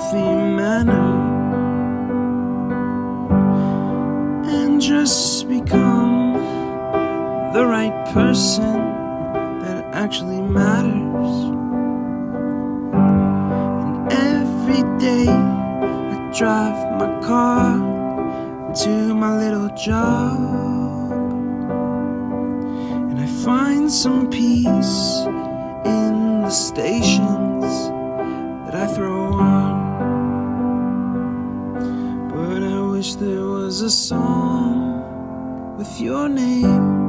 healthy manner and just become the right person that actually matters. And every day I drive my car to my little job, and I find some peace in the stations that I throw on. But I wish there was a song with your name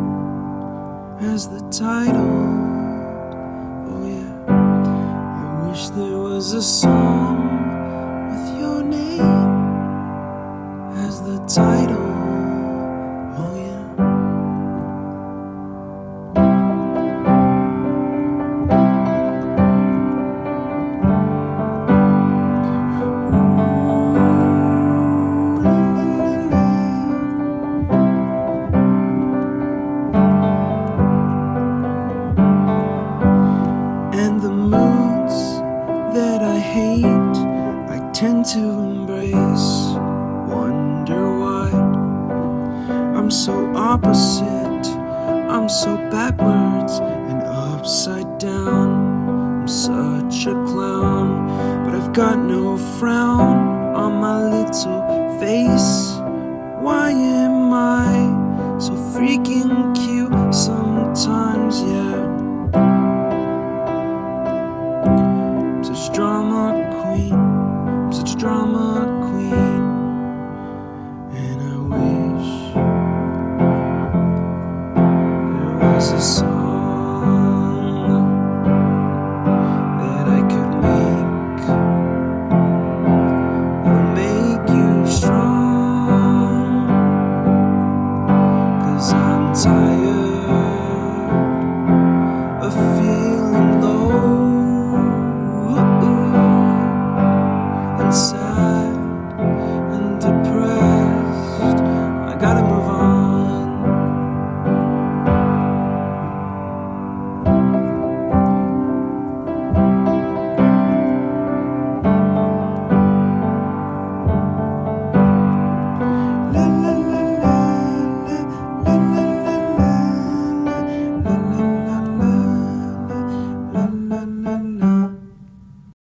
as the title. Oh yeah, I wish there was a song with your name as the title. Oh yeah. And the moods that I hate, I tend to embrace. Wonder why I'm so opposite, I'm so backwards and upside down. I'm such a clown, but I've got no frown on my little face. Why am I so freaking cute sometimes, yeah? I'm such a drama queen, I'm such a drama queen. And I wish there was a song that I could make that'll make you strong. 'Cause I'm tired